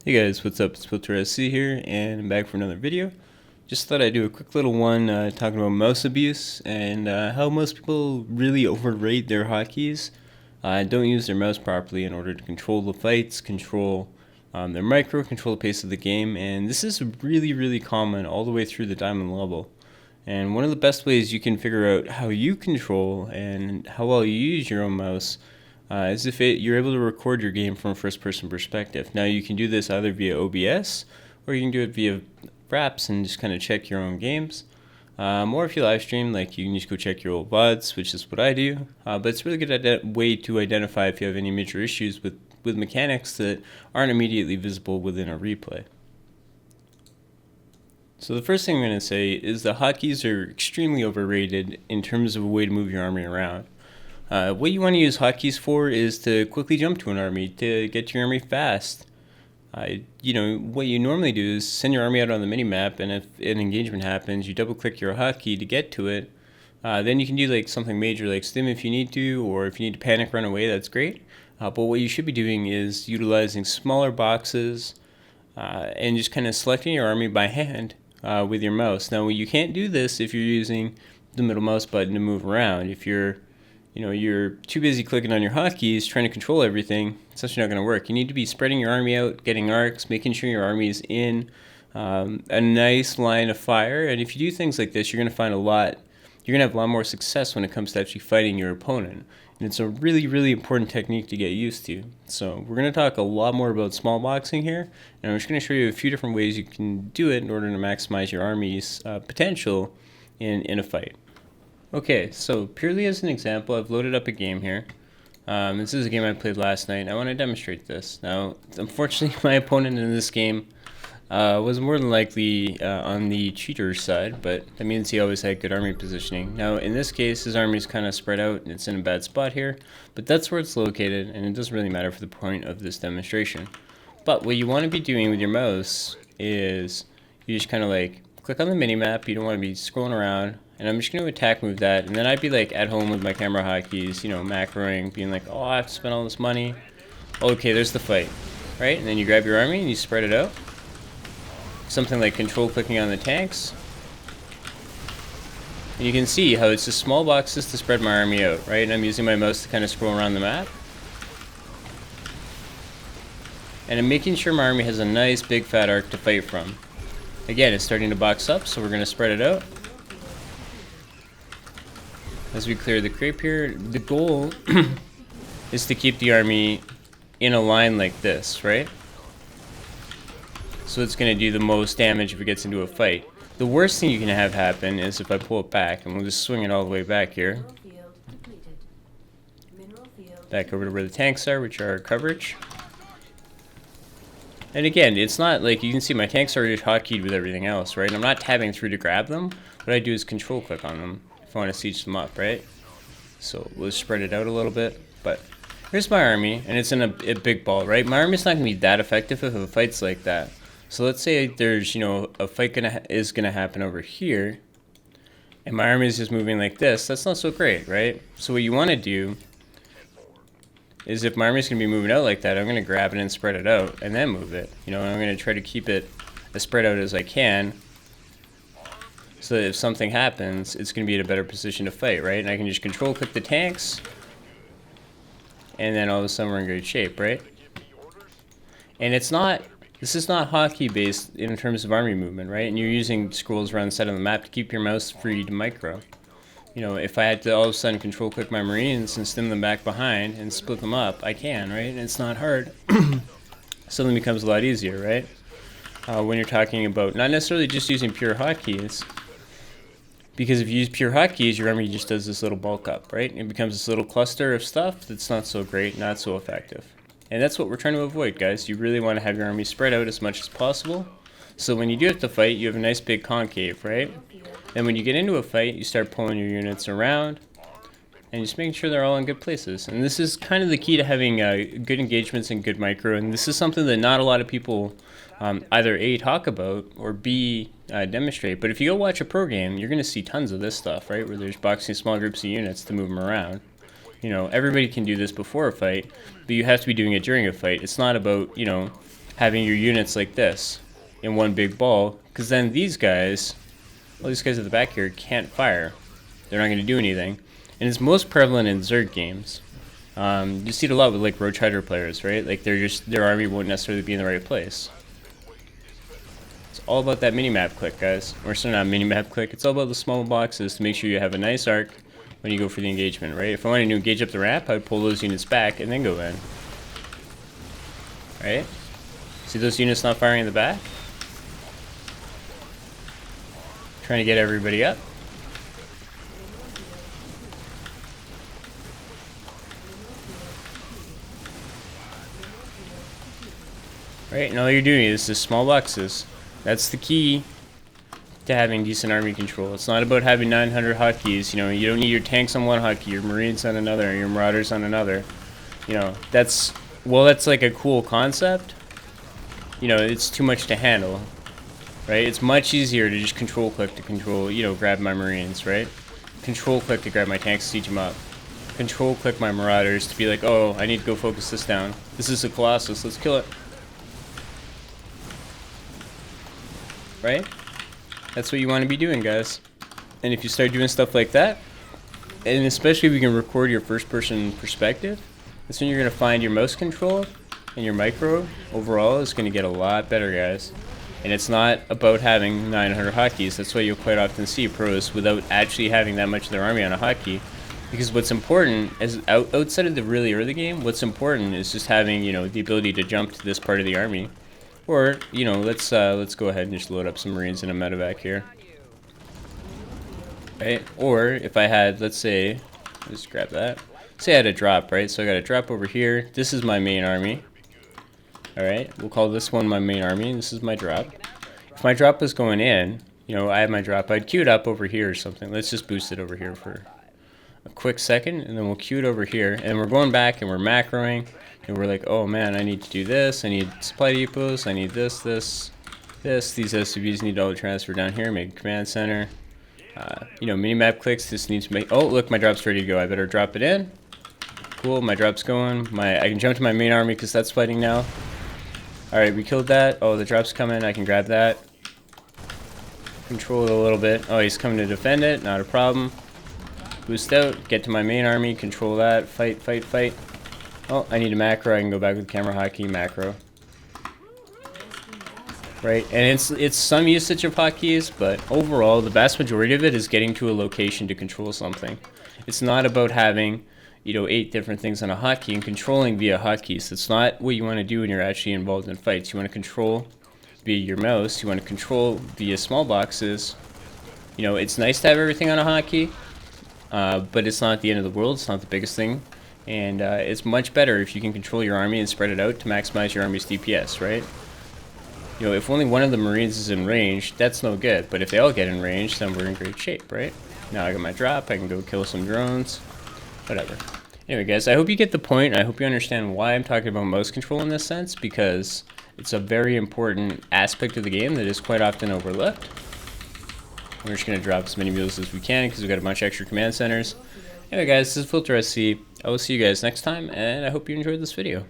Hey guys, what's up? It's FilterSC here, and I'm back for another video. Just thought I'd do a quick little one talking about mouse abuse and how most people really overrate their hotkeys. Don't use their mouse properly in order to control the fights, control their micro, control the pace of the game, and this is really common all the way through the diamond level. And one of the best ways you can figure out how you control and how well you use your own mouse is if you're able to record your game from a first-person perspective. Now you can do this either via OBS or you can do it via Fraps and just kind of check your own games. Or if you live stream, like you can just go check your old VODs, which is what I do. But it's a really good way to identify if you have any major issues with mechanics that aren't immediately visible within a replay. So the first thing I'm going to say is the hotkeys are extremely overrated in terms of a way to move your army around. What you want to use hotkeys for is to quickly jump to an army, to get to your army fast. What you normally do is send your army out on the minimap, and if an engagement happens, you double click your hotkey to get to it. Then you can do like something major like stim if you need to, or if you need to panic run away, that's great. But what you should be doing is utilizing smaller boxes and just kind of selecting your army by hand with your mouse. Now you can't do this if you're using the middle mouse button to move around. If you're too busy clicking on your hotkeys, trying to control everything, it's actually not going to work. You need to be spreading your army out, getting arcs, making sure your army is in a nice line of fire. And if you do things like this, you're going to have a lot more success when it comes to actually fighting your opponent. And it's a really important technique to get used to. So we're going to talk a lot more about small boxing here, and I'm just going to show you a few different ways you can do it in order to maximize your army's potential in a fight. Okay, so purely as an example, I've loaded up a game here. This is a game I played last night. I want to demonstrate this. Now, unfortunately, my opponent in this game was more than likely on the cheater side, but that means he always had good army positioning. Now, in this case, his army is kind of spread out, and it's in a bad spot here, but that's where it's located, and it doesn't really matter for the point of this demonstration. But what you want to be doing with your mouse is you just kind of like click on the mini-map. You don't want to be scrolling around. And I'm just going to attack move that, and then I'd be like at home with my camera hotkeys, macroing, being like, oh, I have to spend all this money. Okay, there's the fight, right? And then you grab your army and you spread it out. Something like control clicking on the tanks. And you can see how it's just small boxes to spread my army out, right? And I'm using my mouse to kind of scroll around the map. And I'm making sure my army has a nice big fat arc to fight from. Again, it's starting to box up, so we're going to spread it out. As we clear the creep here, the goal is to keep the army in a line like this, right? So it's going to do the most damage if it gets into a fight. The worst thing you can have happen is if I pull it back, and we'll just swing it all the way back here. Back over to where the tanks are, which are our coverage. And again, it's not like you can see my tanks are just hotkeyed with everything else, right? I'm not tabbing through to grab them. What I do is control click on them if I want to siege them up, right? So we'll spread it out a little bit. But here's my army, and it's in a big ball, right? My army's not going to be that effective if a fight's like that. So let's say there's, a fight is gonna happen over here, and my army is just moving like this. That's not so great, right? So what you want to do is if my army's going to be moving out like that, I'm going to grab it and spread it out, and then move it. And I'm going to try to keep it as spread out as I can, so that if something happens, it's going to be in a better position to fight, right? And I can just control click the tanks, and then all of a sudden we're in good shape, right? And this is not hotkey based in terms of army movement, right? And you're using scrolls around the side of the map to keep your mouse free to micro. If I had to all of a sudden control click my Marines and stim them back behind and split them up, I can, right? And it's not hard. Suddenly becomes a lot easier, right? When you're talking about not necessarily just using pure hotkeys, because if you use pure hotkeys, your army just does this little bulk up, right? It becomes this little cluster of stuff that's not so great, not so effective. And that's what we're trying to avoid, guys. You really want to have your army spread out as much as possible. So when you do have to fight, you have a nice big concave, right? And when you get into a fight, you start pulling your units around and just making sure they're all in good places. And this is kind of the key to having good engagements and good micro. And this is something that not a lot of people either A, talk about, or B, demonstrate. But if you go watch a pro game, you're going to see tons of this stuff, right? Where there's boxing small groups of units to move them around. Everybody can do this before a fight, but you have to be doing it during a fight. It's not about, having your units like this in one big ball, because then these guys, all these guys at the back here, can't fire. They're not going to do anything. And it's most prevalent in Zerg games. You see it a lot with like Roach Rider players, right? Like their army won't necessarily be in the right place. It's all about that mini-map click, guys. Or sorry, not mini-map click. It's all about the small boxes to make sure you have a nice arc when you go for the engagement, right? If I wanted to engage up the ramp, I would pull those units back and then go in. Right? See those units not firing in the back? Trying to get everybody up. Right, and all you're doing is just small boxes. That's the key to having decent army control. It's not about having 900 hotkeys. You know, you don't need your tanks on one hotkey, your marines on another, your marauders on another. You know, that's like a cool concept. You know, it's too much to handle, right? It's much easier to just control click to control, you know, grab my marines, right? Control click to grab my tanks, siege them up. Control click my marauders to be like, oh, I need to go focus this down. This is a Colossus, let's kill it. Right? That's what you want to be doing, guys. And if you start doing stuff like that, and especially if you can record your first person perspective, that's when you're going to find your mouse control and your micro overall is going to get a lot better, guys. And it's not about having 900 hotkeys. That's why you'll quite often see pros without actually having that much of their army on a hotkey. Because what's important is outside of the really early game, what's important is just having, you know, the ability to jump to this part of the army. Or, you know, let's go ahead and just load up some marines in a medevac here. Right? Or if I had, let's say, just grab that. Say I had a drop, right? So I got a drop over here. This is my main army. Alright, we'll call this one my main army. This is my drop. If my drop was going in, you know, I have my drop, I'd queue it up over here or something. Let's just boost it over here for a quick second, and then we'll queue it over here. And we're going back and we're macroing. And we're like, oh man, I need to do this, I need supply depots, I need this. These SCVs need auto transfer down here, make a command center. You know, minimap clicks, this needs to make, oh look, my drop's ready to go, I better drop it in. Cool, my drop's going, I can jump to my main army because that's fighting now. Alright, we killed that, oh the drop's coming, I can grab that. Control it a little bit, oh he's coming to defend it, not a problem. Boost out, get to my main army, control that, fight. Oh, I need a macro. I can go back with camera hotkey macro. Right, and it's some usage of hotkeys, but overall, the vast majority of it is getting to a location to control something. It's not about having, you know, 8 different things on a hotkey and controlling via hotkeys. That's not what you want to do when you're actually involved in fights. You want to control via your mouse. You want to control via small boxes. You know, it's nice to have everything on a hotkey, but it's not the end of the world. It's not the biggest thing. And it's much better if you can control your army and spread it out to maximize your army's DPS, right? You know, if only one of the marines is in range, that's no good. But if they all get in range, then we're in great shape, right? Now I got my drop, I can go kill some drones, whatever. Anyway, guys, I hope you get the point. I hope you understand why I'm talking about mouse control in this sense, because it's a very important aspect of the game that is quite often overlooked. We're just going to drop as many mules as we can because we've got a bunch of extra command centers. Anyway guys, this is Filter SC. I will see you guys next time, and I hope you enjoyed this video.